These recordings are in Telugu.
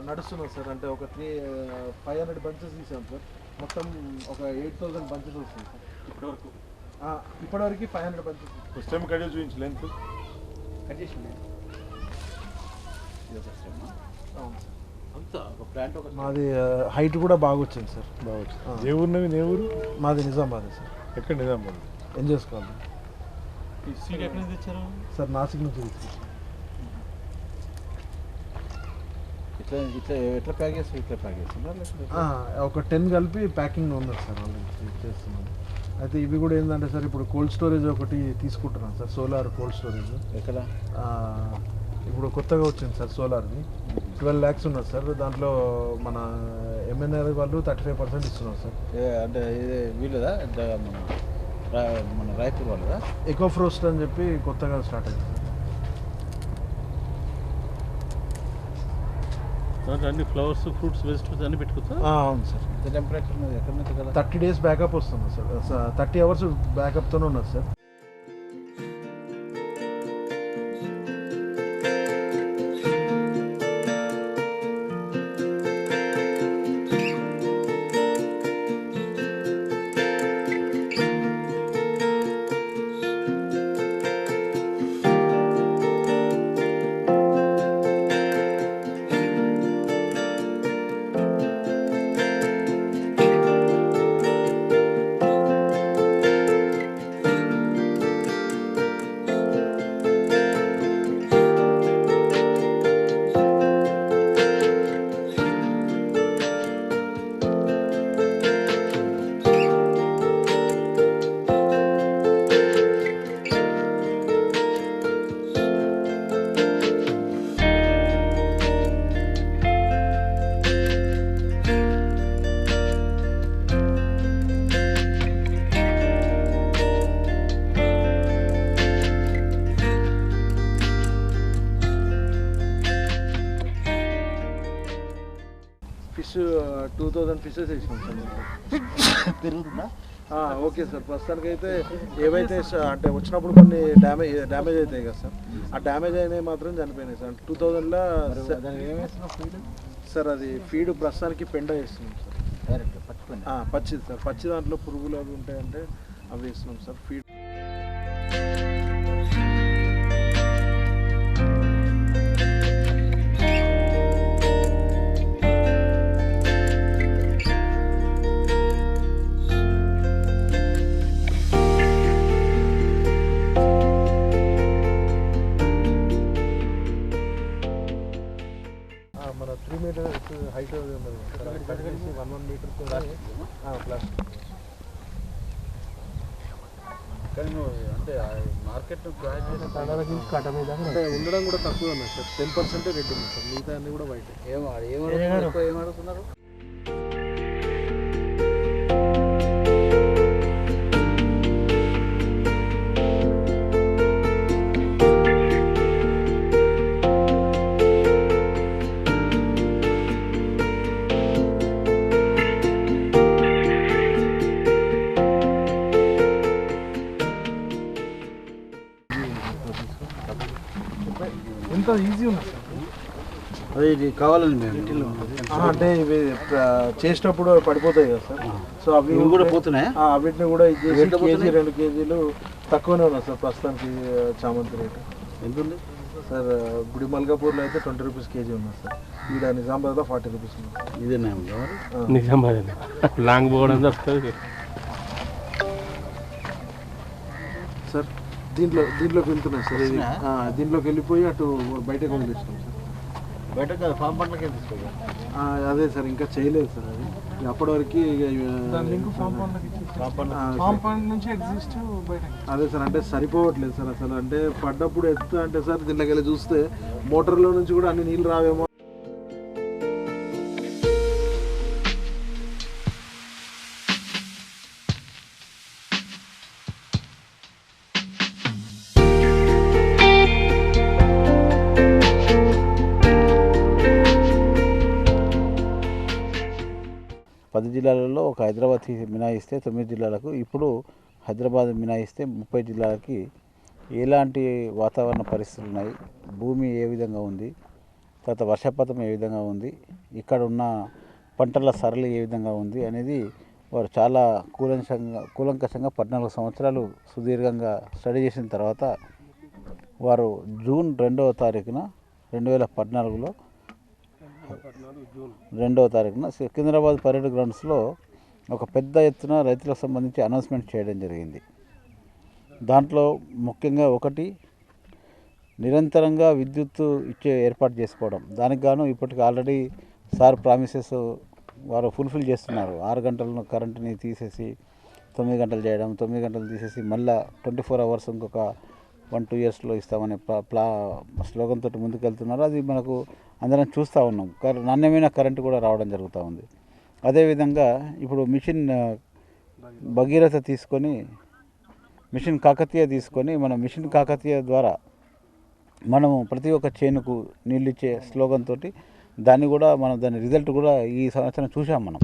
నడుస్తున్నాం సార్. అంటే ఒక 500 బంచెస్ తీసాం సార్. మొత్తం ఒక 8000 బంచెస్ వస్తుంది సార్ ఇప్పటివరకు. ఇప్పటివరకు 500 బంచెస్. ఫస్ట్ టైం కట్ చేసి చూపించి లెంత్ కట్ చేసి అవును సార్. అంతా ఒక ప్లాంట్ ఒక మాది హైట్ కూడా బాగా వచ్చింది సార్. బాగా వచ్చింది. ఏ ఊరు ఏ ఊరు? మాది నిజామాబాద్ సార్. ఎక్కడ నిజామాబాద్? ఏం చేసుకోవాలి సీడ్ ఎక్కడ నుంచి తెచ్చారు సార్? నాసిక్ నుంచి తీసుకొచ్చాం. ఇట్లా ఇట్లా ఎట్లా ప్యాక్ చేస్తారు? ఇట్లా ప్యాక్ చేస్తున్నారు. ఒక 10 కలిపి ప్యాకింగ్ ఉన్నది సార్. ఆల్రెడీ చేస్తున్నాం. అయితే ఇవి కూడా ఏంటంటే సార్, ఇప్పుడు కోల్డ్ స్టోరేజ్ ఒకటి తీసుకుంటున్నాం సార్. సోలార్ కోల్డ్ స్టోరేజ్ ఎక్కడ ఇప్పుడు కొత్తగా వచ్చింది సార్. సోలార్ది 12 lakhs ఉన్నది సార్. దాంట్లో మన MNR వాళ్ళు 35% ఇస్తున్నారు సార్. అంటే ఇది వీళ్ళదా మన రాయపూర్ వాళ్ళదా? ఎకో ఫ్రోస్ట్ అని చెప్పి కొత్తగా స్టార్ట్ అయింది సార్. అన్ని ఫ్లవర్స్, ఫ్రూట్స్, వెజిటబుల్స్ అన్ని పెట్టుకోవచ్చా? అవును సార్. టెంపరేచర్ మీద ఎక్కడ నుంచి కదా 30 days బ్యాకప్ వస్తుంది సార్. 30 hours బ్యాకప్తోనే ఉన్నది సార్. ఫిష్ 2000 ఫిషెస్ వేసినాం సార్. పెరుగుతుందా? Okay sir. ప్రస్తుతానికి అయితే ఏవైతే అంటే వచ్చినప్పుడు కొన్ని డ్యామేజ్ అవుతాయి కదా సార్, ఆ డ్యామేజ్ అయినవి మాత్రం చనిపోయినాయి సార్. 2000లో సార్ అది ఫీడ్ ప్రస్తుతానికి పెండ వేస్తున్నాం సార్. డైరెక్ట్ పచ్చిది సార్. పచ్చి దాంట్లో పురుగులు అవి ఉంటాయంటే అవి వేస్తున్నాం సార్. ఫీడ్ మన 3 meters హైట్ ఉన్నది సార్. 1 meter plastic. కానీ నువ్వు అంటే మార్కెట్ అంటే ఉండడం కూడా తక్కువ ఉన్నది సార్. 10% రెడ్ ఉంది సార్. మిగతా అన్ని కూడా వైట్. ఏమడుతున్నారు? ఎంత ఈజీ ఉంది సార్. అదే ఇది కావాలని మేము అంటే ఇవి చేసేటప్పుడు పడిపోతాయి కదా సార్. సో అవి కూడా పోతున్నాయి. వీటిని కూడా కేజీ 2 kgs తక్కువనే ఉన్నాయి సార్ ప్రస్తుతానికి. చామంతి రేటు ఎంత ఉంది సార్? గుడి మల్కాపూర్లో అయితే 20 rupees కేజీ ఉన్నది సార్. ఈడ నిజామాబాద్లో 40 rupees ఉంది. ఇదేనా నిజామాబాద్ లాంగ్ పోవడం వస్తుంది సార్. దీంట్లోకి వెళ్తున్నాయి సార్. ఇది దీంట్లోకి వెళ్ళిపోయి అటు బయటకు వదిలేసినాం సార్. బయట ఫామ్ పంటలకే తీసుకోవాలి. అదే సార్, ఇంకా చేయలేదు సార్. అది అప్పటి వరకు అదే సార్. అంటే సరిపోవట్లేదు సార్ అసలు. అంటే పడ్డప్పుడు ఎత్తు అంటే సార్ దీంట్లోకి వెళ్ళి చూస్తే మోటార్లో నుంచి కూడా అన్ని నీళ్ళు రావేమో. పది జిల్లాలలో ఒక హైదరాబాద్ మినాయిస్తే 9 జిల్లాలకు, ఇప్పుడు హైదరాబాద్ మినాయిస్తే 30 జిల్లాలకి ఎలాంటి వాతావరణ పరిస్థితులు ఉన్నాయి, భూమి ఏ విధంగా ఉంది, తర్వాత వర్షపాతం ఏ విధంగా ఉంది, ఇక్కడ ఉన్న పంటల సరళి ఏ విధంగా ఉంది అనేది వారు చాలా కూలంకషంగా 14 సంవత్సరాలు సుదీర్ఘంగా స్టడీ చేసిన తర్వాత వారు జూన్ 2వ తారీఖున 2014లో 2వ తారీఖున సికింద్రాబాద్ పరేడ్ గ్రౌండ్స్లో ఒక పెద్ద ఎత్తున రైతులకు సంబంధించి అనౌన్స్మెంట్ చేయడం జరిగింది. దాంట్లో ముఖ్యంగా ఒకటి, నిరంతరంగా విద్యుత్తు ఇచ్చే ఏర్పాటు చేసుకోవడం. దానికి గాను ఇప్పటికి ఆల్రెడీ సార్ ప్రామిసెస్ వారు ఫుల్ఫిల్ చేస్తున్నారు. 6 గంటలను కరెంటుని తీసేసి 9 గంటలు చేయడం, 9 గంటలు తీసేసి మళ్ళీ 24 అవర్స్ ఇంకొక 1-2 ఇయర్స్లో ఇస్తామనే స్లోగన్ తోటి ముందుకెళ్తున్నారు. అది మనకు అందరం చూస్తూ ఉన్నాం. నాణ్యమైన కరెంటు కూడా రావడం జరుగుతూ ఉంది. అదేవిధంగా ఇప్పుడు మిషన్ భగీరథ తీసుకొని, మిషన్ కాకతీయ తీసుకొని, మన మిషన్ కాకతీయ ద్వారా మనము ప్రతి ఒక్క చేనుకు నీళ్ళు ఇచ్చే స్లోగన్ తోటి దాన్ని కూడా మనం దాని రిజల్ట్ కూడా ఈ సంవత్సరం చూసాం మనం.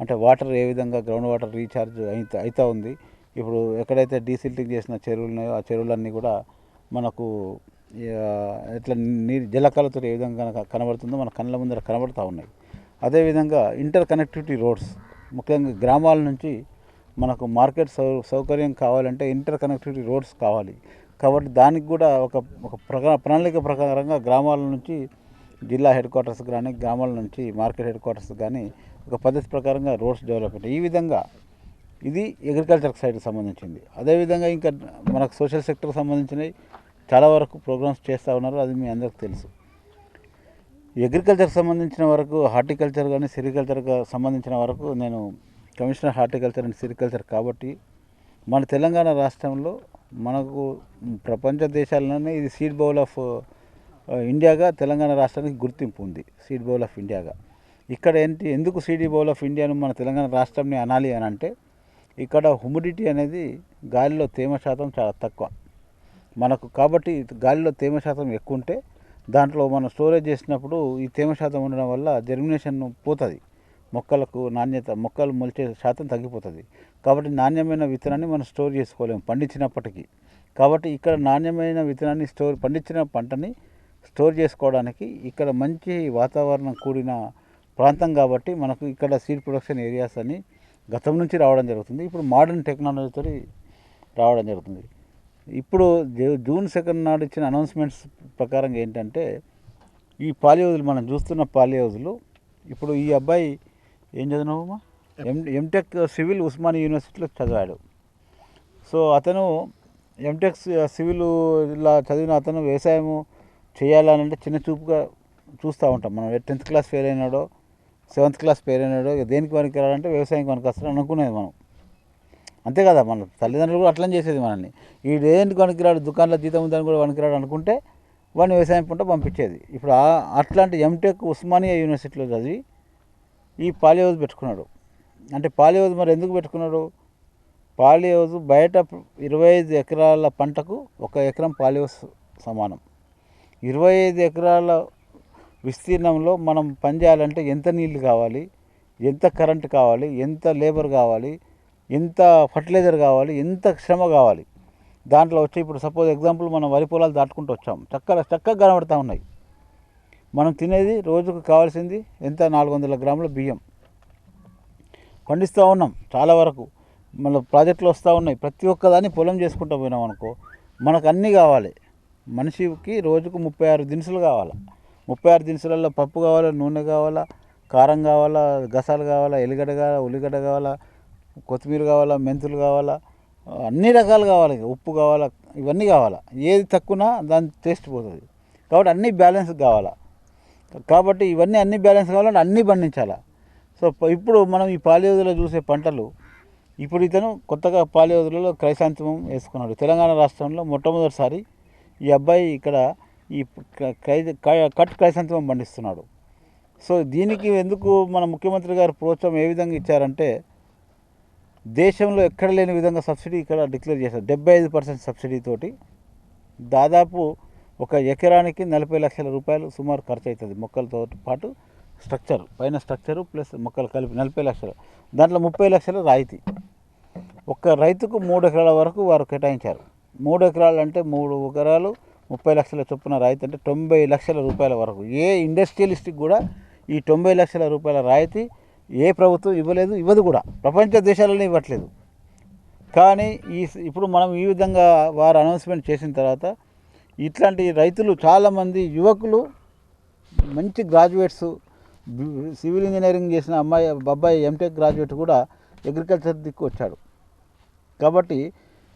అంటే వాటర్ ఏ విధంగా గ్రౌండ్ వాటర్ రీఛార్జ్ అవుతూ ఉంది. ఇప్పుడు ఎక్కడైతే డీసిల్టింగ్ చేసిన చెరువులు ఉన్నాయో ఆ చెరువులన్నీ కూడా మనకు ఎట్లా జలకాలతో ఏ విధంగా కనబడుతుందో మన కళ్ళ ముందర కనబడుతూ ఉన్నాయి. అదేవిధంగా ఇంటర్ కనెక్టివిటీ రోడ్స్, ముఖ్యంగా గ్రామాల నుంచి మనకు మార్కెట్ సౌకర్యం కావాలంటే ఇంటర్ కనెక్టివిటీ రోడ్స్ కావాలి. కాబట్టి దానికి కూడా ఒక ప్రణాళిక ప్రకారంగా గ్రామాల నుంచి జిల్లా హెడ్ క్వార్టర్స్ కానీ, గ్రామాల నుంచి మార్కెట్ హెడ్ క్వార్టర్స్ కానీ ఒక పద్ధతి ప్రకారంగా రోడ్స్ డెవలప్మెంట్, ఈ విధంగా ఇది అగ్రికల్చర్ సైడ్కి సంబంధించింది. అదేవిధంగా ఇంకా మనకు సోషల్ సెక్టర్కి సంబంధించినవి చాలా వరకు ప్రోగ్రామ్స్ చేస్తూ ఉన్నారు. అది మీ అందరికీ తెలుసు. అగ్రికల్చర్కి సంబంధించిన వరకు, హార్టికల్చర్ కానీ సెరికల్చర్కి సంబంధించిన వరకు నేను కమిషనర్ హార్టికల్చర్ అండ్ సెరికల్చర్ కాబట్టి మన తెలంగాణ రాష్ట్రంలో మనకు ప్రపంచ దేశాలలోనే ఇది సీడ్ బౌల్ ఆఫ్ ఇండియాగా తెలంగాణ రాష్ట్రానికి గుర్తింపు ఉంది. సీడ్ బౌల్ ఆఫ్ ఇండియాగా ఇక్కడ ఎందుకు సీడ్ బౌల్ ఆఫ్ ఇండియాను మన తెలంగాణ రాష్ట్రంని అనాలి అని అంటే, ఇక్కడ హ్యూమిడిటీ అనేది గాలిలో తేమ శాతం చాలా తక్కువ మనకు. కాబట్టి గాలిలో తేమ శాతం ఎక్కువ ఉంటే దాంట్లో మనం స్టోరేజ్ చేసినప్పుడు ఈ తేమ శాతం ఉండడం వల్ల జర్మినేషన్ పోతుంది, మొక్కలకు నాణ్యత, మొక్కలు మొలిచే శాతం తగ్గిపోతుంది. కాబట్టి నాణ్యమైన విత్తనాన్ని మనం స్టోర్ చేసుకోలేము పండించినప్పటికీ. కాబట్టి ఇక్కడ నాణ్యమైన విత్తనాన్ని పండించిన పంటని స్టోర్ చేసుకోవడానికి ఇక్కడ మంచి వాతావరణం కూడిన ప్రాంతం కాబట్టి మనకు ఇక్కడ సీడ్ ప్రొడక్షన్ ఏరియాస్ అని గతం నుంచి రావడం జరుగుతుంది. ఇప్పుడు మోడర్న్ టెక్నాలజీతో రావడం జరుగుతుంది. ఇప్పుడు జూన్ 2 నాడు ఇచ్చిన అనౌన్స్మెంట్స్ ప్రకారంగా ఏంటంటే, ఈ పాలి హౌజులు మనం చూస్తున్న పాలి హౌజులు, ఇప్పుడు ఈ అబ్బాయి ఏం చదివినావమ్మా? ఎంటెక్ సివిల్ ఉస్మానియా యూనివర్సిటీలో చదివాడు. సో అతను ఎంటెక్ సివిల్ ఇలా చదివిన అతను వ్యవసాయము చేయాలనంటే చిన్న చూపుగా చూస్తూ ఉంటాం మనం. 10th క్లాస్ ఫెయిల్ అయినాడో, 7th క్లాస్ ఫెయిల్ అయినాడో దేనికి పనికి రాడంటే వ్యవసాయానికి పనికి వస్తాడు అనుకునేది మనం. అంతే కదా, మన తల్లిదండ్రులు కూడా అట్లనే చేసేది మనల్ని. ఈ దేనికి పనికిరాడు, దుకాణంలో జీతం ఉందని కూడా పనికిరాడు అనుకుంటే వాడిని వ్యవసాయం పంట పంపించేది. ఇప్పుడు అట్లాంటి ఎంటెక్ ఉస్మానియా యూనివర్సిటీలో చదివి ఈ పాలి హౌజ్ పెట్టుకున్నాడు. అంటే పాలి హౌజ్ మరి ఎందుకు పెట్టుకున్నాడు? పాలి హౌజ్ బయట 25 ఎకరాల పంటకు 1 ఎకరం పాలి హౌజ్ సమానం. 25 ఎకరాల విస్తీర్ణంలో మనం పనిచేయాలంటే ఎంత నీళ్లు కావాలి, ఎంత కరెంటు కావాలి, ఎంత లేబర్ కావాలి, ఎంత ఫర్టిలైజర్ కావాలి, ఎంత శ్రమ కావాలి. దాంట్లో వచ్చి ఇప్పుడు సపోజ్ ఎగ్జాంపుల్ మనం వరి పొలాలు దాటుకుంటూ వచ్చాం, చక్కగా కనబడుతూ ఉన్నాయి. మనం తినేది రోజుకు కావాల్సింది ఎంత? 400 గ్రాముల బియ్యం పండిస్తూ ఉన్నాం. చాలా వరకు మన ప్రాజెక్టులు వస్తూ ఉన్నాయి. ప్రతి ఒక్కదాన్ని పొలం చేసుకుంటూ పోయినాం అనుకో, మనకు అన్నీ కావాలి. మనిషికి రోజుకు 36 దినుసులు కావాలి. 36 దినుసులలో పప్పు కావాలా, నూనె కావాలా, కారం కావాలా, గసాలు కావాలా, ఎల్లిగడ్డ కావాలా, ఉల్లిగడ్డ కావాలా, కొత్తిమీర కావాలా, మెంతులు కావాలా, అన్ని రకాలు కావాలి, ఉప్పు కావాలా, ఇవన్నీ కావాలా. ఏది తక్కువనా దాని టేస్ట్ పోతుంది. కాబట్టి అన్నీ బ్యాలెన్స్ కావాలా. కాబట్టి ఇవన్నీ అన్నీ బ్యాలెన్స్ కావాలంటే అన్నీ పండించాలా. సో ఇప్పుడు మనం ఈ పాలి హౌజులో చూసే పంటలు, ఇప్పుడు ఇతను కొత్తగా పాలి హౌజులలో క్రైసాంతిమం వేసుకున్నాడు. తెలంగాణ రాష్ట్రంలో మొట్టమొదటిసారి ఈ అబ్బాయి ఇక్కడ ఈ కట్ క్రైసాంతిమం పండిస్తున్నాడు. సో దీనికి ఎందుకు మన ముఖ్యమంత్రి గారు ప్రోత్సాహం ఏ విధంగా ఇచ్చారంటే, దేశంలో ఎక్కడ లేని విధంగా సబ్సిడీ ఇక్కడ డిక్లేర్ చేశారు. 75% సబ్సిడీ తోటి దాదాపు 1 ఎకరానికి 40 లక్షల రూపాయలు సుమారు ఖర్చు అవుతుంది. మొక్కలతో పాటు స్ట్రక్చర్, పైన స్ట్రక్చరు ప్లస్ మొక్కలు కలిపి 40 లక్షలు. దాంట్లో 30 లక్షలు రాయితీ. ఒక రైతుకు 3 ఎకరాల వరకు వారు కేటాయించారు. 3 ఎకరాలు అంటే 3 ఎకరాలు 30 లక్షల చొప్పున రాయితీ అంటే 90 లక్షల రూపాయల వరకు ఏ ఇండస్ట్రియలిస్ట్కి కూడా ఈ 90 లక్షల రూపాయల రాయితీ ఏ ప్రభుత్వం ఇవ్వలేదు, ఇవ్వదు కూడా, ప్రపంచ దేశాలలో ఇవ్వట్లేదు. కానీ ఇప్పుడు మనం ఈ విధంగా వారు అనౌన్స్మెంట్ చేసిన తర్వాత ఇట్లాంటి రైతులు చాలామంది యువకులు మంచి గ్రాడ్యుయేట్స్, సివిల్ ఇంజనీరింగ్ చేసిన అబ్బాయి ఎంటెక్ గ్రాడ్యుయేట్ కూడా అగ్రికల్చర్ దిక్కు వచ్చాడు. కాబట్టి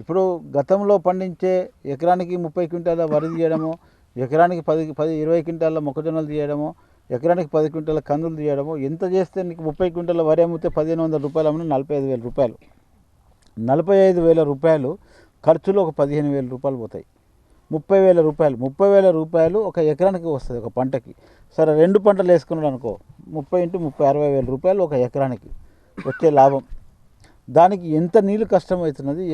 ఇప్పుడు గతంలో పండించే ఎకరానికి 30 క్వింటాల వరి తీయడము, ఎకరానికి 10-20 క్వింటాల మొక్కజొన్నలు తీయడము, ఎకరానికి 10 క్వింటాల కందులు తీయడము, ఎంత చేస్తే నీకు 30 క్వింటాల వరి అమ్మితే 1500 రూపాయలు అమ్మిన 45,000 రూపాయలు, 45,000 రూపాయలు ఖర్చులు ఒక 15,000 రూపాయలు పోతాయి. 30,000 రూపాయలు ఒక ఎకరానికి వస్తుంది ఒక పంటకి. సరే 2 పంటలు వేసుకున్నాడు అనుకో, 30 × 30 60,000 రూపాయలు ఒక ఎకరానికి వచ్చే లాభం. దానికి ఎంత నీళ్ళు కష్టమవుతున్నది,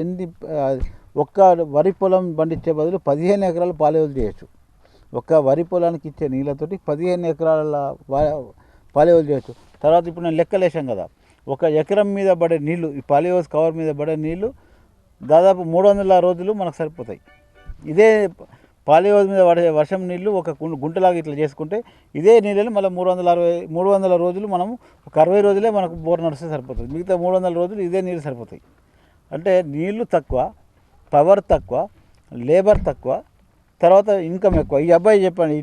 ఒక్క వరి పొలం పండించే బదులు 15 ఎకరాలు పాలేవలు చేయొచ్చు. ఒక్క వరి పొలానికి ఇచ్చే నీళ్ళతోటి 15 ఎకరాల పాలేవలు చేయొచ్చు. తర్వాత ఇప్పుడు నేను లెక్కలేసాం కదా, ఒక ఎకరం మీద పడే నీళ్ళు, ఈ పాలిహౌస్ కవర్ మీద పడే నీళ్ళు దాదాపు 300 రోజులు మనకు సరిపోతాయి. ఇదే పాలిహౌస్ మీద పడే వర్షం నీళ్ళు ఒక గుంటలాగా ఇట్లా చేసుకుంటే ఇదే నీళ్ళని మళ్ళీ 300 రోజులు మనము ఒక 60 రోజులే మనకు బోర్ నడిస్తే సరిపోతుంది. మిగతా 300 రోజులు ఇదే నీళ్ళు సరిపోతాయి. అంటే నీళ్ళు తక్కువ, పవర్ తక్కువ, లేబర్ తక్కువ, తర్వాత ఇన్కమ్ ఎక్కువ. ఈ అబ్బాయి చెప్పండి,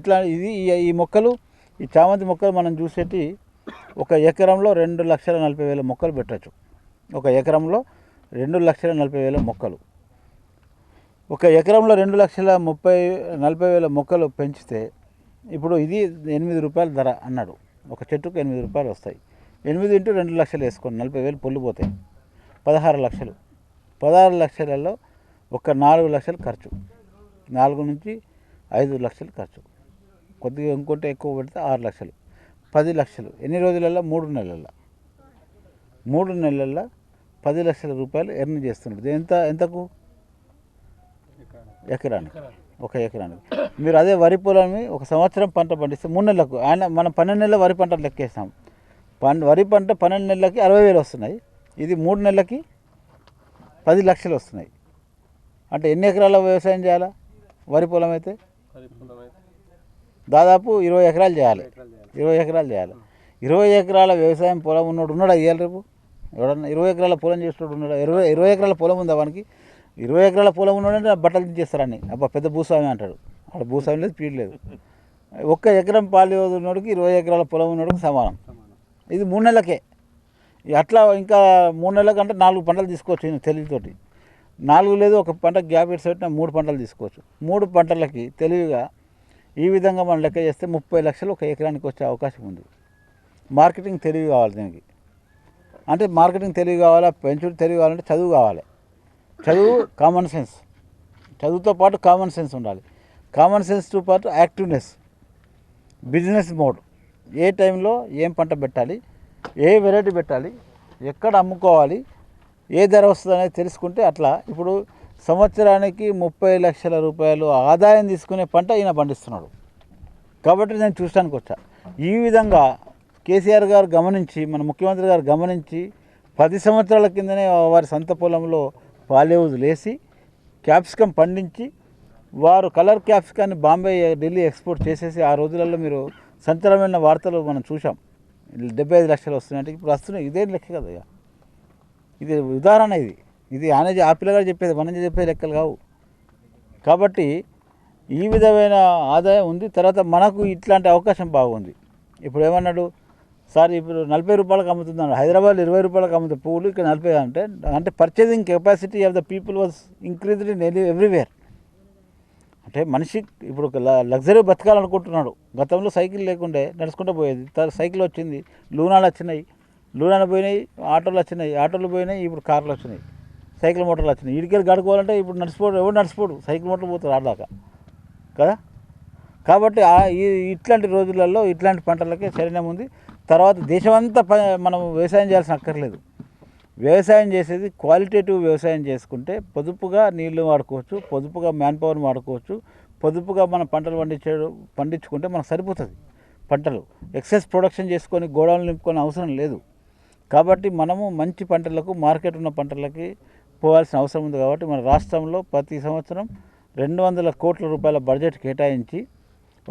ఈ మొక్కలు, ఈ చామంతి మొక్కలు మనం చూసేటి ఒక ఎకరంలో 2,40,000 మొక్కలు పెట్టచ్చు. ఒక ఎకరంలో 2,40,000 మొక్కలు, ఒక ఎకరంలో 2,40,000 మొక్కలు పెంచితే ఇప్పుడు ఇది 8 రూపాయల ధర అన్నాడు. ఒక చెట్టుకు 8 రూపాయలు వస్తాయి. 8 × 2 లక్షలు వేసుకోండి, 40,000 పొల్లు పోతాయి, 16 లక్షలు. 16 లక్షలలో ఒక 4 లక్షలు ఖర్చు, 4 నుంచి 5 లక్షలు ఖర్చు, కొద్దిగా ఇంకోటి ఎక్కువ పెడితే 6 లక్షలు, 10 లక్షలు. ఎన్ని రోజులలో? 3 నెలల్లో. 3 నెలల్లో 10 లక్షల రూపాయలు ఎర్న్ చేస్తున్నాడు. ఎంతకు? ఎకరానికి. ఒక ఎకరానికి మీరు అదే వరి పొలాన్ని ఒక సంవత్సరం పంట పండిస్తే 3 నెలలకు, మనం 12 నెలల వరి పంట లెక్కేస్తాం. వరి పంట 12 నెలలకి 60,000 వస్తున్నాయి. ఇది 3 నెలలకి 10 లక్షలు వస్తున్నాయి. అంటే ఎన్ని ఎకరాల వ్యవసాయం చేయాలా? వరి పొలం అయితే దాదాపు 20 ఎకరాలు చేయాలి. 20 ఎకరాలు చేయాలి. 20 ఎకరాల వ్యవసాయం పొలం ఉన్నాడా ఇవాళ రేపు? ఎవడన్నా 20 ఎకరాల పొలం చేసేవాడు ఉన్నాడా? 20 ఎకరాల పొలం ఉందా వానికి? 20 ఎకరాల పొలం ఉన్నాడంటే బట్టలు తీసేస్తారని, అబ్బా పెద్ద భూస్వామి అంటాడు. అక్కడ భూస్వామి లేదు, పీడు లేదు. ఒక్క ఎకరం పాలు ఉన్నోడికి 20 ఎకరాల పొలం ఉన్నోడికి సమానం. ఇది 3 నెలలకే. అట్లా ఇంకా 3 నెలల కంటే 4 పంటలు తీసుకోవచ్చు తెలివితోటి. 4 లేదు, ఒక పంట గ్యాప్ ఇట్స్ పెట్టినా 3 పంటలు తీసుకోవచ్చు. 3 పంటలకి తెలివిగా ఈ విధంగా మనం లెక్క చేస్తే 30 లక్షలు ఒక ఎకరానికి వచ్చే అవకాశం ఉంది. మార్కెటింగ్ తెలివి కావాలి దీనికి. అంటే మార్కెటింగ్ తెలివి కావాలా, పెంచుడు తెలివి కావాలంటే చదువు కావాలి. చదువు, కామన్ సెన్స్. చదువుతో పాటు కామన్ సెన్స్ ఉండాలి. కామన్ సెన్స్తో పాటు యాక్టివ్నెస్, బిజినెస్ మోడ్. ఏ టైంలో ఏం పంట పెట్టాలి, ఏ వెరైటీ పెట్టాలి, ఎక్కడ అమ్ముకోవాలి, ఏ ధర వస్తుంది అనేది తెలుసుకుంటే అట్లా ఇప్పుడు సంవత్సరానికి 30 లక్షల రూపాయలు ఆదాయం తీసుకునే పంట ఈయన పండిస్తున్నాడు. కాబట్టి నేను చూడటానికి వచ్చా. ఈ విధంగా కేసీఆర్ గారు గమనించి, మన ముఖ్యమంత్రి గారు గమనించి 10 సంవత్సరాల కిందనే వారి సొంత పొలంలో పాలేవుజ్ లేసి క్యాప్సికమ్ పండించి వారు కలర్ క్యాప్సికాన్ని బాంబే, ఢిల్లీ ఎక్స్పోర్ట్ చేసేసి ఆ రోజులలో మీరు సంచలనమైన వార్తలు మనం చూసాం. 75 లక్షలు వస్తున్నాయంటే ఇప్పుడు వస్తున్నాయి. ఇదేం లెక్క కదా, ఇది ఉదాహరణ. ఇది ఆయన ఆ పిల్లగారు చెప్పేది, మనం చెప్పేది లెక్కలు కావు. కాబట్టి ఈ విధమైన ఆదాయం ఉంది. తర్వాత మనకు ఇట్లాంటి అవకాశం బాగుంది. ఇప్పుడు ఏమన్నాడు సార్, ఇప్పుడు 40 రూపాయలకు అమ్ముతున్నాడు. హైదరాబాద్లో 20 రూపాయలకు అమ్ముతుంది పువ్వులు, ఇక్కడ 40 అంటే purchasing capacity of the people was increased in everywhere. అంటే మనిషి ఇప్పుడు ఒక లగ్జరీ బతకాలనుకుంటున్నాడు. గతంలో సైకిల్ లేకుండే నడుచుకుంటూ పోయేది, సైకిల్ వచ్చింది, లూనాలు వచ్చినాయి, లూనాలు పోయినాయి, ఆటోలు వచ్చినాయి, ఆటోలు పోయినాయి, ఇప్పుడు కార్లు వచ్చినాయి, సైకిల్ మోటార్లు వచ్చినాయి. ఇడికెళ్ళి గడుకోవాలంటే ఇప్పుడు నడిచిపోడు, ఎవరు నడిచిపోడు, సైకిల్ మోటార్ పోతారు ఆడదాకా కదా. కాబట్టి ఇట్లాంటి రోజులలో ఇట్లాంటి పంటలకే శరణ్యం ఉంది. తర్వాత దేశమంతా మనం వ్యవసాయం చేయాల్సిన అక్కర్లేదు. వ్యవసాయం చేసేది క్వాలిటేటివ్ వ్యవసాయం చేసుకుంటే పొదుపుగా నీళ్లు వాడుకోవచ్చు, పొదుపుగా మ్యాన్ పవర్ని వాడుకోవచ్చు, పొదుపుగా మన పంటలు పండించుకుంటే మనకు సరిపోతుంది. పంటలు ఎక్సెస్ ప్రొడక్షన్ చేసుకొని గోడౌన్లు నింపుకొని అవసరం లేదు. కాబట్టి మనము మంచి పంటలకు, మార్కెట్ ఉన్న పంటలకి పోవాల్సిన అవసరం ఉంది. కాబట్టి మన రాష్ట్రంలో ప్రతి సంవత్సరం 200 కోట్ల రూపాయల బడ్జెట్ కేటాయించి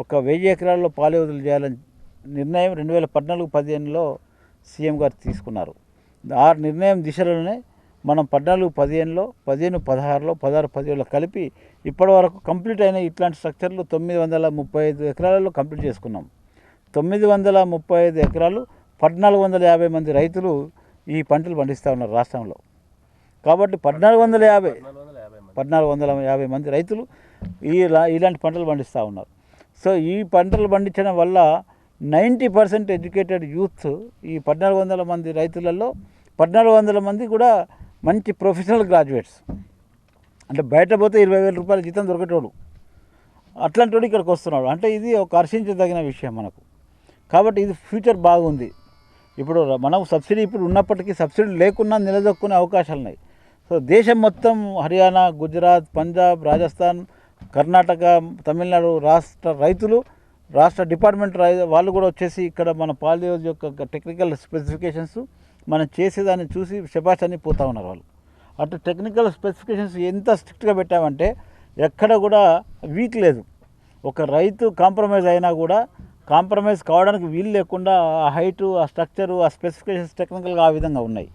ఒక 1000 ఎకరాల్లో పాలి వదులు చేయాలని నిర్ణయం 2014-15లో సీఎం గారు తీసుకున్నారు. ఆ నిర్ణయం దిశలోనే మనం 14-15లో 15-16లో 16-17లో కలిపి ఇప్పటి వరకు కంప్లీట్ అయిన ఇట్లాంటి స్ట్రక్చర్లు 935 ఎకరాలలో కంప్లీట్ చేసుకున్నాం. 935 ఎకరాలు 1450 మంది రైతులు ఈ పంటలు పండిస్తూ ఉన్నారు రాష్ట్రంలో. కాబట్టి 1450 మంది రైతులు ఇలాంటి పంటలు పండిస్తూ ఉన్నారు. సో ఈ పంటలు పండించడం వల్ల 90% ఎడ్యుకేటెడ్ యూత్ ఈ 1400 మంది రైతులలో 1400 మంది కూడా మంచి ప్రొఫెషనల్ గ్రాడ్యుయేట్స్. అంటే బయట పోతే 20,000 రూపాయల జీతం దొరికేటోడు అట్లాంటి వాడు ఇక్కడికి వస్తున్నాడు. అంటే ఇది ఒక హర్షించదగిన విషయం మనకు. కాబట్టి ఇది ఫ్యూచర్ బాగుంది. ఇప్పుడు మనం సబ్సిడీ ఇప్పుడు ఉన్నప్పటికీ సబ్సిడీ లేకున్నా నిలదొక్కునే అవకాశాలు ఉన్నాయి. సో దేశం మొత్తం హర్యానా, గుజరాత్, పంజాబ్, రాజస్థాన్, కర్ణాటక, తమిళనాడు రాష్ట్ర రైతులు, రాష్ట్ర డిపార్ట్మెంట్ వాళ్ళు కూడా వచ్చేసి ఇక్కడ మన పాలి యొక్క టెక్నికల్ స్పెసిఫికేషన్స్ మనం చేసేదాన్ని చూసి శబాష్ అని పోతూ ఉన్నారు వాళ్ళు. అటు టెక్నికల్ స్పెసిఫికేషన్స్ ఎంత స్ట్రిక్ట్గా పెట్టామంటే ఎక్కడ కూడా వీక్ లేదు. ఒక రైతు కాంప్రమైజ్ అయినా కూడా కాంప్రమైజ్ కావడానికి వీలు లేకుండా ఆ హైటు, ఆ స్ట్రక్చరు, ఆ స్పెసిఫికేషన్స్ టెక్నికల్గా ఆ విధంగా ఉన్నాయి.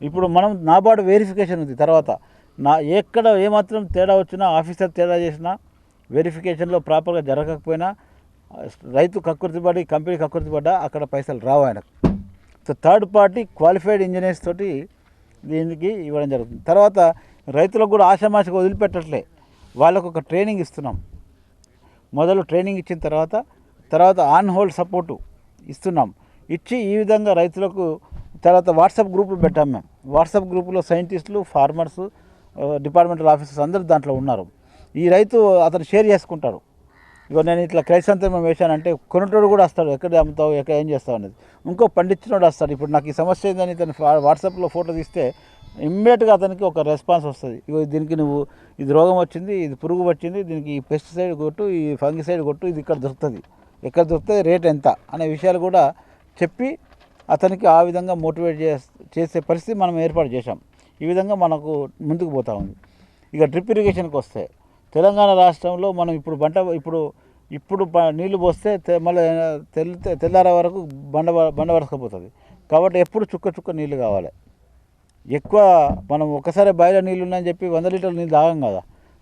ఇప్పుడు మనం నాబార్డు వెరిఫికేషన్ ఉంది. తర్వాత ఎక్కడ ఏమాత్రం తేడా వచ్చినా, ఆఫీసర్ తేడా చేసినా, వెరిఫికేషన్లో ప్రాపర్గా జరగకపోయినా, రైతు కక్కుర్తిపడి కంపెనీ కక్కుర్తిపడ్డా అక్కడ పైసలు రావు ఆయనకు. So third party qualified engineers తోటి దీనికి ఇవ్వడం జరుగుతుంది. తర్వాత రైతులకు కూడా ఆషామాషిగా వదిలిపెట్టట్లే, వాళ్ళకు ఒక ట్రైనింగ్ ఇస్తున్నాం. మొదలు ట్రైనింగ్ ఇచ్చిన తర్వాత ఆన్ హోల్డ్ సపోర్టు ఇస్తున్నాం. ఇచ్చి ఈ విధంగా రైతులకు తర్వాత వాట్సాప్ గ్రూపులు పెట్టాం మేము. వాట్సాప్ గ్రూపులో సైంటిస్టులు, ఫార్మర్స్, డిపార్ట్మెంటల్ ఆఫీసర్స్ అందరూ దాంట్లో ఉన్నారు. ఈ రైతు అతను షేర్ చేసుకుంటాడు. ఇగో నేను ఇట్లా క్రైసాంతమం వేశానంటే కొనుటోడు కూడా వస్తాడు, ఎక్కడ అమ్ముతావు, ఎక్కడ ఏం చేస్తావు అనేది. ఇంకో పండించినోడు వస్తాడు, ఇప్పుడు నాకు ఈ సమస్య ఏందని ఇతను వాట్సాప్లో ఫోటో తీస్తే ఇమ్మీడియట్గా అతనికి ఒక రెస్పాన్స్ వస్తుంది. ఇగో దీనికి నువ్వు ఇది రోగం వచ్చింది, ఇది పురుగు వచ్చింది, దీనికి ఈ పెస్టిసైడ్ కొట్టు, ఈ ఫంగిసైడ్ కొట్టు, ఇది ఇక్కడ దొరుకుతుంది, ఎక్కడ దొరుకుతుంది, రేట్ ఎంత అనే విషయాలు కూడా చెప్పి అతనికి ఆ విధంగా మోటివేట్ చేసే పరిస్థితి మనం ఏర్పాటు చేశాం. ఈ విధంగా మనకు ముందుకు పోతూ ఉంది. ఇక డ్రిప్ ఇరిగేషన్కి వస్తే తెలంగాణ రాష్ట్రంలో మనం ఇప్పుడు నీళ్లు పోస్తే మళ్ళీ తెల్లారే వరకు బండ వరసకపోతుంది. కాబట్టి ఎప్పుడు చుక్క నీళ్ళు కావాలి. ఎక్కువ మనం ఒకసారి బాయిలో నీళ్ళు ఉన్నాయని చెప్పి 100 లీటర్లు నీళ్ళు తాగం కదా.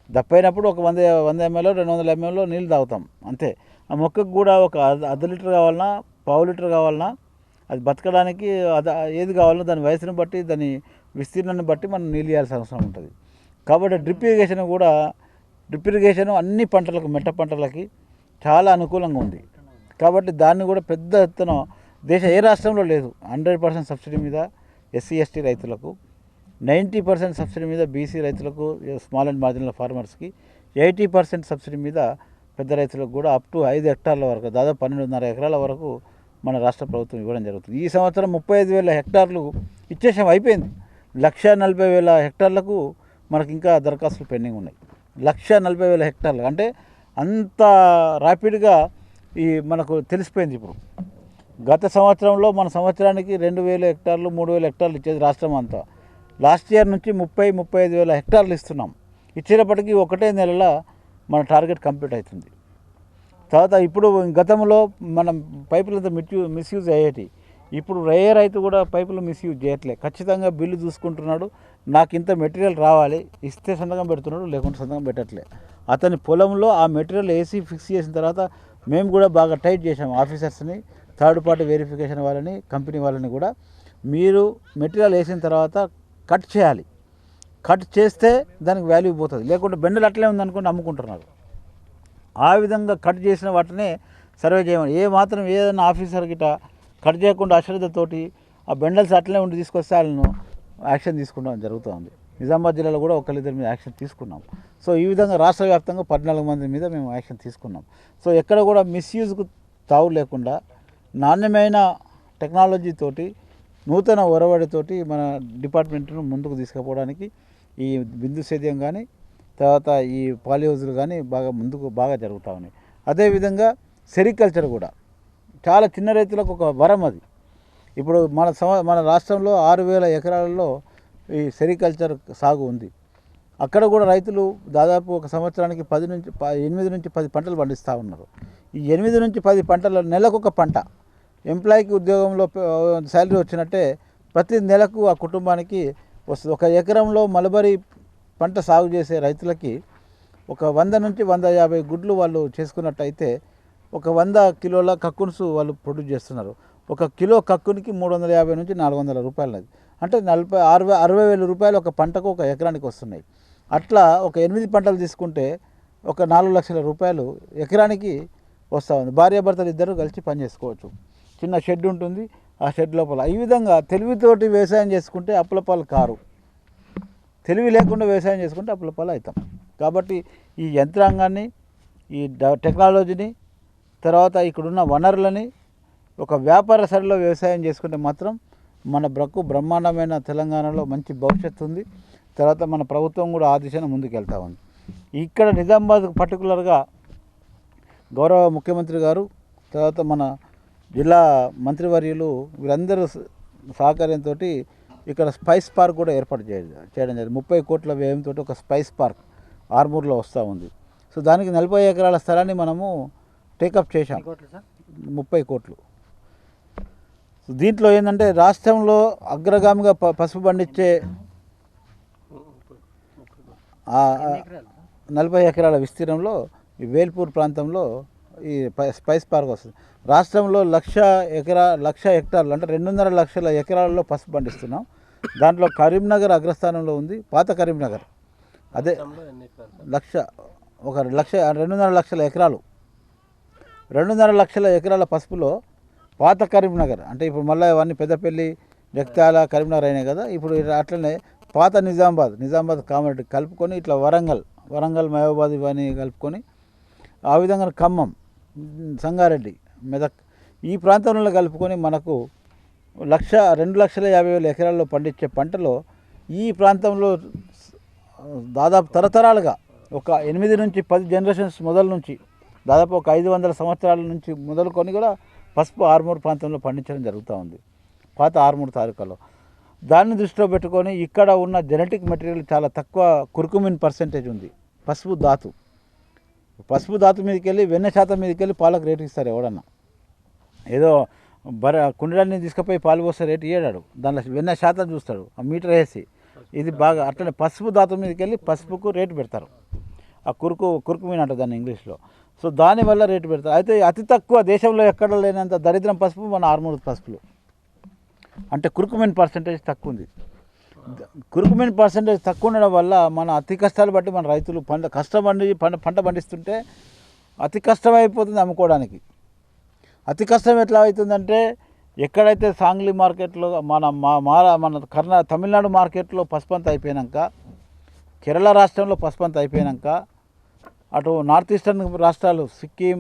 దప్పైనప్పుడు ఒక 100 ml 200 ml నీళ్ళు తాగుతాం అంతే. ఆ మొక్కకు కూడా ఒక 1/2 లీటర్ కావాలన్నా, పావు లీటర్ కావాలన్నా, అది బతకడానికి ఏది కావాలన్నా దాని వయసుని బట్టి, దాని విస్తీర్ణాన్ని బట్టి మనం నీళ్ళు ఇవ్వాల్సిన అవసరం ఉంటుంది. కాబట్టి డ్రిప్ ఇరిగేషన్ అన్ని పంటలకు, మెట్ట పంటలకి చాలా అనుకూలంగా ఉంది. కాబట్టి దాన్ని కూడా పెద్ద ఎత్తున ఏ రాష్ట్రంలో లేదు. 100% సబ్సిడీ మీద SC ST రైతులకు, 90% సబ్సిడీ మీద BC రైతులకు, స్మాల్ అండ్ మార్జినల్ ఫార్మర్స్కి, 80% సబ్సిడీ మీద పెద్ద రైతులకు కూడా అప్ టు 5 హెక్టార్ల వరకు, దాదాపు 12.5 ఎకరాల వరకు మన రాష్ట్ర ప్రభుత్వం ఇవ్వడం జరుగుతుంది. ఈ సంవత్సరం 35,000 హెక్టార్లు ఇచ్చేసాం, అయిపోయింది. 140,000 హెక్టార్లకు మనకి ఇంకా దరఖాస్తులు పెండింగ్ ఉన్నాయి. 140,000 హెక్టార్లు అంటే అంత ర్యాపిడ్గా మనకు తెలిసిపోయింది. ఇప్పుడు గత సంవత్సరంలో మన సంవత్సరానికి 2,000 హెక్టార్లు 3,000 హెక్టార్లు ఇచ్చేది రాష్ట్రం అంతా. లాస్ట్ ఇయర్ నుంచి 30,000-35,000 హెక్టార్లు ఇస్తున్నాం. ఇచ్చేటప్పటికి ఒకటే నెలలో మన టార్గెట్ కంప్లీట్ అవుతుంది. తర్వాత ఇప్పుడు గతంలో మనం పైపులతో మిస్యూజ్ అయ్యేటి, ఇప్పుడు ఏ రైతు కూడా పైపులు మిస్యూజ్ చేయట్లే. ఖచ్చితంగా బిల్లు చూసుకుంటున్నాడు, నాకు ఇంత మెటీరియల్ రావాలి, ఇస్తే సంతకం పెడుతున్నాడు, లేకుంటే సంతకం పెట్టట్లే. అతని పొలంలో ఆ మెటీరియల్ వేసి ఫిక్స్ చేసిన తర్వాత మేము కూడా బాగా టైట్ చేసాం ఆఫీసర్స్ని, థర్డ్ పార్టీ వెరిఫికేషన్ వాళ్ళని, కంపెనీ వాళ్ళని కూడా. మీరు మెటీరియల్ వేసిన తర్వాత కట్ చేయాలి, కట్ చేస్తే దానికి వాల్యూ పోతుంది, లేకుంటే బెండలు అట్లే ఉందనుకోండి అమ్ముకుంటున్నారు. ఆ విధంగా కట్ చేసిన వాటినే సర్వే చేయమని. ఏదైనా ఆఫీసర్ గిట కట్ చేయకుండా అశ్రద్ధతోటి ఆ బెండల్స్ అట్లనే ఉండి తీసుకొస్తే వాళ్ళను యాక్షన్ తీసుకోవడం జరుగుతుంది. నిజామాబాద్ జిల్లాలో కూడా 1-2 మీద యాక్షన్ తీసుకున్నాం. సో ఈ విధంగా రాష్ట్ర వ్యాప్తంగా 14 మంది మీద మేము యాక్షన్ తీసుకున్నాం. సో ఎక్కడ కూడా మిస్యూజ్కు తావు లేకుండా నాణ్యమైన టెక్నాలజీతోటి, నూతన ఒరవడితోటి మన డిపార్ట్మెంట్ను ముందుకు తీసుకుపోవడానికి ఈ బిందు సేద్యం కానీ, తర్వాత ఈ పాలి హౌజులు కానీ బాగా జరుగుతూ ఉన్నాయి. అదేవిధంగా సెరికల్చర్ కూడా చాలా చిన్న రైతులకు ఒక వరం అది. ఇప్పుడు మన రాష్ట్రంలో 6,000 ఎకరాలలో ఈ సెరికల్చర్ సాగు ఉంది. అక్కడ కూడా రైతులు దాదాపు ఒక సంవత్సరానికి 8 నుంచి 10 పంటలు పండిస్తూ ఉన్నారు. ఈ 8 నుంచి 10 పంటలు నెలకు ఒక పంట, ఎంప్లాయీకి ఉద్యోగంలో శాలరీ వచ్చినట్టే ప్రతి నెలకు ఆ కుటుంబానికి వస్తుంది. ఒక ఎకరంలో మలబరీ పంట సాగు చేసే రైతులకి ఒక 100 నుంచి 150 గుడ్లు వాళ్ళు చేసుకున్నట్టయితే ఒక 100 కిలోల కక్కున్స్ వాళ్ళు ప్రొడ్యూస్ చేస్తున్నారు. ఒక కిలో కక్కునికి 350 నుంచి 400 రూపాయలు. అంటే 60,000 రూపాయలు ఒక పంటకు ఒక ఎకరానికి వస్తున్నాయి. అట్లా ఒక 8 పంటలు తీసుకుంటే ఒక 4 లక్షల రూపాయలు ఎకరానికి వస్తూ ఉంది. భార్యాభర్తలు ఇద్దరు కలిసి పని చేసుకోవచ్చు. చిన్న షెడ్ ఉంటుంది, ఆ షెడ్ లోపల. ఈ విధంగా తెలివితోటి వ్యవసాయం చేసుకుంటే అప్పులపాలు కారు, తెలివి లేకుండా వ్యవసాయం చేసుకుంటే అప్పులపాలు అవుతాం. కాబట్టి ఈ యంత్రాంగాన్ని, ఈ టెక్నాలజీని, తర్వాత ఇక్కడున్న వనరులని ఒక వ్యాపార సరిలో వ్యవసాయం చేసుకుంటే మాత్రం మన బ్రహ్మాండమైన తెలంగాణలో మంచి భవిష్యత్తు ఉంది. తర్వాత మన ప్రభుత్వం కూడా ఆ దిశను ముందుకెళ్తా ఉంది. ఇక్కడ నిజామాబాద్ పర్టికులర్గా గౌరవ ముఖ్యమంత్రి గారు, తర్వాత మన జిల్లా మంత్రివర్యులు వీరందరూ సహకార్యంతో ఇక్కడ స్పైస్ పార్క్ కూడా ఏర్పాటు చేయడం జరిగింది. 30 కోట్ల వ్యయంతో ఒక స్పైస్ పార్క్ ఆర్మూర్లో వస్తూ ఉంది. సో దానికి 40 ఎకరాల స్థలాన్ని మనము టేకప్ చేశాం, 30 కోట్లు. దీంట్లో ఏంటంటే రాష్ట్రంలో అగ్రగామిగా పసుపు పండించే 40 ఎకరాల విస్తీర్ణంలో ఈ వేల్పూర్ ప్రాంతంలో ఈ స్పైస్ పార్క్ వస్తుంది. రాష్ట్రంలో 1,00,000 హెక్టార్లు అంటే 2.5 లక్షల ఎకరాలలో పసుపు పండిస్తున్నాం. దాంట్లో కరీంనగర్ అగ్రస్థానంలో ఉంది. పాత కరీంనగర్ అదే 2.5 లక్షల ఎకరాలు, 2.5 లక్షల ఎకరాల పసుపులో పాత కరీంనగర్ అంటే ఇప్పుడు మళ్ళీ అవన్నీ పెద్దపల్లి, జగిత్యాల, కరీంనగర్ అయినాయి కదా. ఇప్పుడు అట్లనే పాత నిజామాబాద్ కామారెడ్డి కలుపుకొని ఇట్లా వరంగల్, మహబూబాద్ ఇవన్నీ కలుపుకొని ఆ విధంగా ఖమ్మం, సంగారెడ్డి, మెదక్ ఈ ప్రాంతంలో కలుపుకొని మనకు 2,50,000 ఎకరాల్లో పండించే పంటలో ఈ ప్రాంతంలో దాదాపు తరతరాలుగా ఒక 8 నుంచి 10 జనరేషన్స్ మొదల నుంచి దాదాపు ఒక 500 సంవత్సరాల నుంచి మొదలుకొని కూడా పసుపు ఆర్మూర్ ప్రాంతంలో పండించడం జరుగుతూ ఉంది, పాత ఆర్మూర్ తాలూకాలో. దాన్ని దృష్టిలో పెట్టుకొని ఇక్కడ ఉన్న జెనెటిక్ మెటీరియల్ చాలా తక్కువ కుర్కుమిన్ పర్సెంటేజ్ ఉంది. పసుపు ధాతు మీదకి వెళ్ళి వెన్న శాతం మీదకి వెళ్ళి పాలకు రేటు ఇస్తారు. ఎవడన్నా ఏదో కుండలన్నీ తీసుకుపోయి పాలు పోస్తే రేటు ఇయ్యాడు, దానిలో వెన్న శాతం చూస్తాడు, ఆ మీటర్ వేసి. ఇది బాగా అట్లనే పసుపు ధాతు మీదకి వెళ్ళి పసుపుకు రేటు పెడతారు. ఆ కుర్కుమిన్ అంటారు దాన్ని ఇంగ్లీష్లో. సో దానివల్ల రేటు పెడతారు. అయితే అతి తక్కువ దేశంలో ఎక్కడ లేనంత దరిద్రం పసుపు మన ఆర్మూర్ పసుపులు. అంటే కుర్కుమిన్ పర్సెంటేజ్ తక్కువ ఉంది. కుర్కుమిన్ పర్సెంటేజ్ తక్కువ ఉండడం వల్ల మన అతి కష్టాలు బట్టి మన రైతులు పంట పండిస్తుంటే అతి కష్టమైపోతుంది అమ్ముకోవడానికి. అతి కష్టం ఎట్లా అవుతుందంటే ఎక్కడైతే సాంగ్లీ మార్కెట్లో మన తమిళనాడు మార్కెట్లో పసుపు అంతా అయిపోయాక, కేరళ రాష్ట్రంలో పసుపు అంతా అయిపోయాక, అటు నార్త్ ఈస్టర్న్ రాష్ట్రాలు సిక్కిం,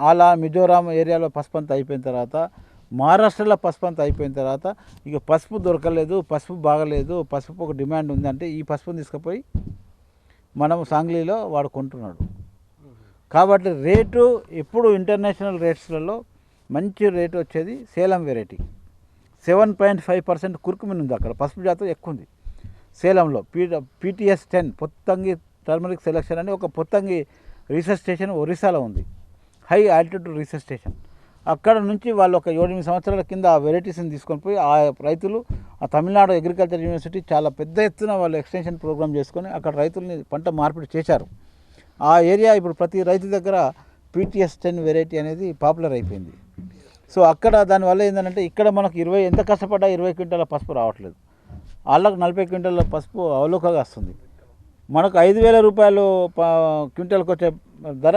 ఆలా, మిజోరాం ఏరియాలో పసుపు అంతా అయిపోయిన తర్వాత, మహారాష్ట్రలో పసుపు అంతా అయిపోయిన తర్వాత ఇక పసుపు దొరకలేదు, పసుపు బాగలేదు, పసుపు ఒక డిమాండ్ ఉంది అంటే ఈ పసుపుని తీసుకుపోయి మనం సాంగ్లీలో వాడు కొంటున్నాడు. కాబట్టి రేటు ఎప్పుడు ఇంటర్నేషనల్ రేట్స్లలో మంచి రేటు వచ్చేది సేలం వెరైటీ. 7.5% కుర్కుమిన్ ఉంది అక్కడ, పసుపు జాతం ఎక్కువ ఉంది సేలంలో. PTS 10 పొత్తంగి టర్మరిక్ సెలక్షన్ అని ఒక పొత్తంగి రీసెర్చ్ స్టేషన్ ఒరిస్సాలో ఉంది, హై ఆల్టిట్యూడ్ రీసెర్చ్ స్టేషన్. అక్కడ నుంచి వాళ్ళు ఒక 7-8 సంవత్సరాల కింద ఆ వెరైటీస్ని తీసుకొని పోయి ఆ రైతులు ఆ తమిళనాడు అగ్రికల్చర్ యూనివర్సిటీ చాలా పెద్ద ఎత్తున వాళ్ళు ఎక్స్టెన్షన్ ప్రోగ్రామ్ చేసుకొని అక్కడ రైతుల్ని పంట మార్పిడి చేశారు. ఆ ఏరియా ఇప్పుడు ప్రతి రైతు దగ్గర PTS 10 వెరైటీ అనేది పాపులర్ అయిపోయింది. సో అక్కడ దానివల్ల ఏంటంటే ఇక్కడ మనకు ఎంత కష్టపడ్డా 20 క్వింటాల పసుపు రావట్లేదు, వాళ్ళకు 40 క్వింటాల పసుపు అవలోకగా వస్తుంది. మనకు 5,000 రూపాయలు క్వింటాల్కి వచ్చే ధర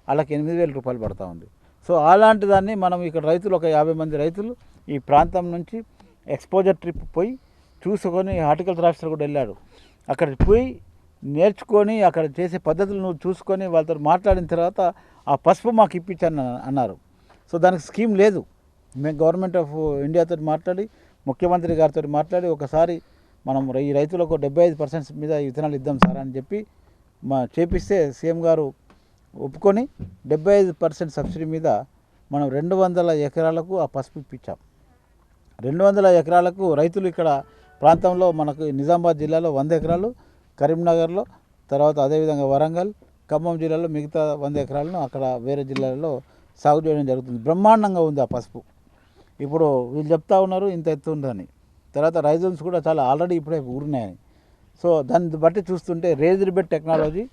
వాళ్ళకి 8,000 రూపాయలు పడుతూ ఉంది. సో అలాంటి దాన్ని మనం ఇక్కడ రైతులు ఒక 50 మంది రైతులు ఈ ప్రాంతం నుంచి ఎక్స్పోజర్ ట్రిప్ పోయి చూసుకొని, హార్టికల్చర్ ఆఫీసర్ కూడా వెళ్ళాడు, అక్కడికి పోయి నేర్చుకొని అక్కడ చేసే పద్ధతులు నువ్వు చూసుకొని వాళ్ళతో మాట్లాడిన తర్వాత ఆ పసుపు మాకు ఇప్పించని అన్నారు. సో దానికి స్కీమ్ లేదు. మేము గవర్నమెంట్ ఆఫ్ ఇండియాతో మాట్లాడి, ముఖ్యమంత్రి గారితో మాట్లాడి ఒకసారి మనం ఈ రైతులకు 75% మీద విత్తనాలు ఇద్దాం సార్ అని చెప్పి చేపిస్తే సీఎం గారు ఒప్పుకొని 75% సబ్సిడీ మీద మనం 200 ఎకరాలకు ఆ పసుపు ఇప్పించాం. 200 ఎకరాలకు రైతులు ఇక్కడ ప్రాంతంలో మనకు నిజామాబాద్ జిల్లాలో 100 ఎకరాలు, కరీంనగర్లో, తర్వాత అదేవిధంగా వరంగల్, ఖమ్మం జిల్లాలో మిగతా 100 ఎకరాలను అక్కడ వేరే జిల్లాలలో సాగు చేయడం జరుగుతుంది. బ్రహ్మాండంగా ఉంది ఆ పసుపు. ఇప్పుడు వీళ్ళు చెప్తా ఉన్నారు ఇంత ఎత్తు ఉందని, తర్వాత రైజన్స్ కూడా చాలా ఆల్రెడీ ఇప్పుడే ఊరినాయని. సో దాన్ని బట్టి చూస్తుంటే రేజ్డ్ బెడ్ టెక్నాలజీ,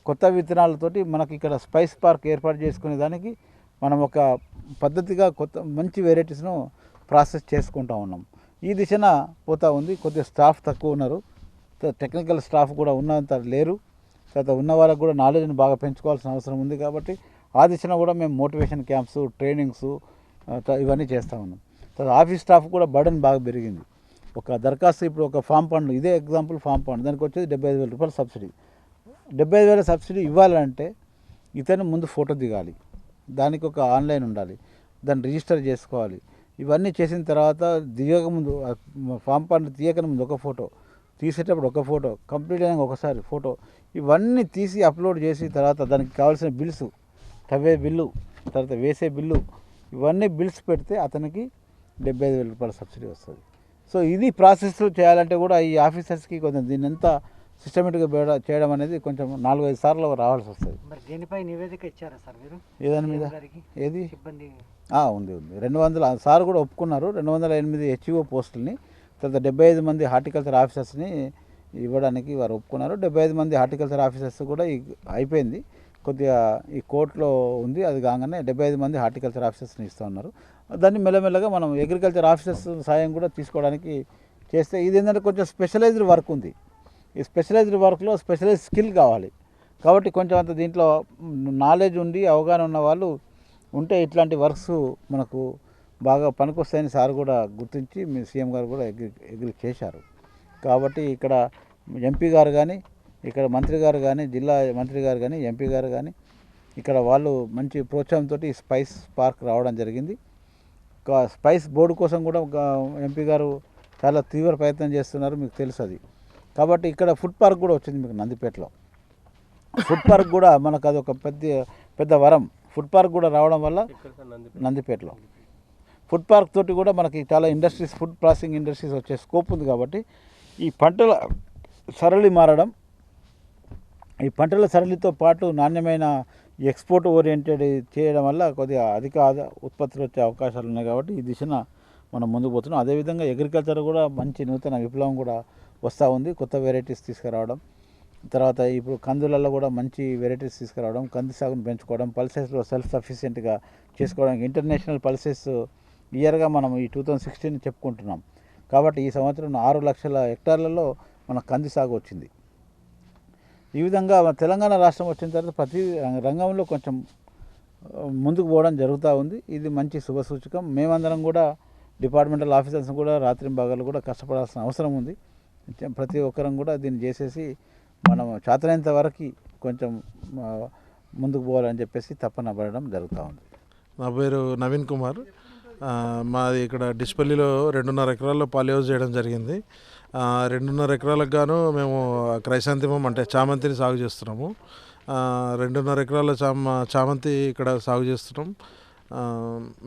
కొత్త విత్తనాలతోటి మనకి ఇక్కడ స్పైస్ పార్క్ ఏర్పాటు చేసుకునే దానికి మనం ఒక పద్ధతిగా కొత్త మంచి వెరైటీస్ను ప్రాసెస్ చేసుకుంటూ ఉన్నాం. ఈ దిశన పోతూ ఉంది. కొద్దిగా స్టాఫ్ తక్కువ ఉన్నారు, టెక్నికల్ స్టాఫ్ కూడా ఉన్నంత లేరు. తర్వాత ఉన్న వాళ్ళకు కూడా నాలెడ్జ్ని బాగా పెంచుకోవాల్సిన అవసరం ఉంది. కాబట్టి ఆ దిశన కూడా మేము మోటివేషన్ క్యాంప్స్, ట్రైనింగ్స్ ఇవన్నీ చేస్తూ ఉన్నాం. తర్వాత ఆఫీస్ స్టాఫ్ కూడా బర్డెన్ బాగా పెరిగింది. ఒక దరఖాస్తు ఇప్పుడు ఒక ఫామ్ పండు, ఇదే ఎగ్జాంపుల్ ఫామ్ పండు, దానికి వచ్చేది 75,000 రూపాయలు సబ్సిడీ. 75,000 సబ్సిడీ ఇవ్వాలంటే ఇతను ముందు ఫోటో దిగాలి, దానికి ఒక ఆన్లైన్ ఉండాలి, దాన్ని రిజిస్టర్ చేసుకోవాలి. ఇవన్నీ చేసిన తర్వాత దిగక ముందు ఫామ్ పండు తీయక ముందు ఒక ఫోటో, తీసేటప్పుడు ఒక ఫోటో, కంప్లీట్ అయినాక ఒకసారి ఫోటో, ఇవన్నీ తీసి అప్లోడ్ చేసి తర్వాత దానికి కావాల్సిన బిల్స్, తవ్వే బిల్లు, తర్వాత వేసే బిల్లు, ఇవన్నీ బిల్స్ పెడితే అతనికి 75,000 రూపాయల సబ్సిడీ వస్తుంది. సో ఇది ప్రాసెస్ చేయాలంటే కూడా ఈ ఆఫీసర్స్కి కొంచెం దీన్ని ఎంత సిస్టమేటిక్గా చేయడం అనేది కొంచెం 4-5 సార్లు రావాల్సి వస్తుంది. మరి దీనిపై నివేదిక ఇచ్చారా సార్ మీరు? ఏదాని మీద? ఏది సిబ్బంది ఉంది 200 సార్ కూడా ఒప్పుకున్నారు. 208 హెచ్ఓ పోస్టులని, తర్వాత 75 మంది హార్టికల్చర్ ఆఫీసర్స్ని ఇవ్వడానికి వారు ఒప్పుకున్నారు. 75 మంది హార్టికల్చర్ ఆఫీసర్స్ కూడా అయిపోయింది, కొద్దిగా ఈ కోర్టులో ఉంది. అది కాగానే 75 మంది హార్టికల్చర్ ఆఫీసర్స్ని ఇస్తూ ఉన్నారు. దాన్ని మెల్లమెల్లగా మనం అగ్రికల్చర్ ఆఫీసర్స్ సాయం కూడా తీసుకోవడానికి చేస్తే, ఇది ఏంటంటే కొంచెం స్పెషలైజ్డ్ వర్క్ ఉంది. ఈ స్పెషలైజ్డ్ వర్క్లో స్పెషలైజ్ స్కిల్ కావాలి. కాబట్టి కొంచెం అంత దీంట్లో నాలెడ్జ్ ఉండి అవగాహన ఉన్న వాళ్ళు ఉంటే ఇట్లాంటి వర్క్స్ మనకు బాగా పనికొస్తాయని సార్ కూడా గుర్తించి మీ సీఎం గారు కూడా అగ్రి చేశారు. కాబట్టి ఇక్కడ ఎంపీ గారు కానీ, ఇక్కడ మంత్రి గారు కానీ, జిల్లా మంత్రి గారు కానీ, ఎంపీ గారు కానీ, ఇక్కడ వాళ్ళు మంచి ప్రోత్సాహంతో ఈ స్పైస్ పార్క్ రావడం జరిగింది. స్పైస్ బోర్డు కోసం కూడా ఎంపీ గారు చాలా తీవ్ర ప్రయత్నం చేస్తున్నారు, మీకు తెలుసు అది. కాబట్టి ఇక్కడ ఫుడ్ పార్క్ కూడా వచ్చింది మీకు నందిపేటలో. ఫుడ్ పార్క్ కూడా మనకు అది ఒక పెద్ద వరం. ఫుడ్ పార్క్ కూడా రావడం వల్ల నందిపేటలో ఫుడ్ పార్క్ తోటి కూడా మనకి చాలా ఇండస్ట్రీస్, ఫుడ్ ప్రాసెసింగ్ ఇండస్ట్రీస్ వచ్చే స్కోప్ ఉంది. కాబట్టి ఈ పంటల సరళి మారడం, ఈ పంటల సరళితో పాటు నాణ్యమైన ఎక్స్పోర్ట్ ఓరియంటెడ్ చేయడం వల్ల కొద్దిగా అధిక ఉత్పత్తులు వచ్చే అవకాశాలు ఉన్నాయి. కాబట్టి ఈ దిశన మనం ముందుకు పోతున్నాం. అదేవిధంగా అగ్రికల్చర్ కూడా మంచి నూతన విప్లవం కూడా వస్తూ ఉంది, కొత్త వెరైటీస్ తీసుకురావడం. తర్వాత ఇప్పుడు కందులలో కూడా మంచి వెరైటీస్ తీసుకురావడం, కంది సాగును పెంచుకోవడం, పల్సెస్లో సెల్ఫ్ సఫిషియెంట్గా చేసుకోవడానికి ఇంటర్నేషనల్ పల్సెస్ ఇయర్గా మనం ఈ 2016 చెప్పుకుంటున్నాం. కాబట్టి ఈ సంవత్సరం 6 లక్షల హెక్టార్లలో మన కంది సాగు వచ్చింది. ఈ విధంగా తెలంగాణ రాష్ట్రం వచ్చిన తర్వాత ప్రతి రంగంలో కొంచెం ముందుకు పోవడం జరుగుతూ ఉంది. ఇది మంచి శుభసూచకం. మేమందరం కూడా డిపార్ట్మెంటల్ ఆఫీసర్స్ కూడా రాత్రింబగళ్ళు కూడా కష్టపడాల్సిన అవసరం ఉంది. ప్రతి ఒక్కరం కూడా దీన్ని చేసేసి మనం చేతనైనంత వరకు కొంచెం ముందుకు పోవాలని చెప్పేసి తపన పడడం జరుగుతూ ఉంది. నా పేరు నవీన్ కుమార్. మాది ఇక్కడ డిస్పల్లిలో 2.5 ఎకరాల్లో పాలి హౌస్ చేయడం జరిగింది. 2.5 ఎకరాలకు గాను మేము క్రైసాంతిమం అంటే చామంతిని సాగు చేస్తున్నాము. 2.5 ఎకరాల చామంతి ఇక్కడ సాగు చేస్తున్నాం.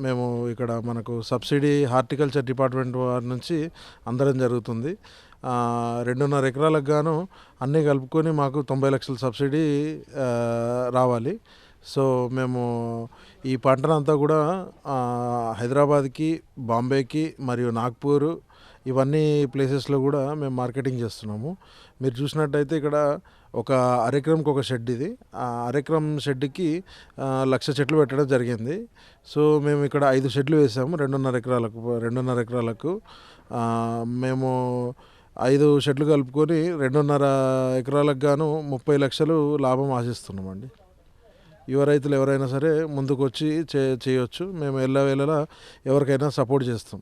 మేము ఇక్కడ మనకు సబ్సిడీ హార్టికల్చర్ డిపార్ట్మెంట్ వారి నుంచి అందడం జరుగుతుంది. 2.5 ఎకరాలకు గాను అన్నీ కలుపుకొని మాకు 90 లక్షల సబ్సిడీ రావాలి. సో మేము ఈ పంటనంతా కూడా హైదరాబాద్కి, బాంబేకి మరియు నాగ్పూర్ ఇవన్నీ ప్లేసెస్లో కూడా మేము మార్కెటింగ్ చేస్తున్నాము. మీరు చూసినట్టయితే ఇక్కడ ఒక అరెకరంకి ఒక షెడ్, ఇది అరెకరం షెడ్కి 1,00,000 చెట్లు పెట్టడం జరిగింది. సో మేము ఇక్కడ 5 షెడ్లు వేసాము 2.5 ఎకరాలకు. మేము 5 షెడ్లు కలుపుకొని 2.5 ఎకరాలకు గాను 30 లక్షలు లాభం ఆశిస్తున్నామండి. యువ రైతులు ఎవరైనా సరే ముందుకు వచ్చి చేయొచ్చు. మేము ఎల్లవేళలా ఎవరికైనా సపోర్ట్ చేస్తాం.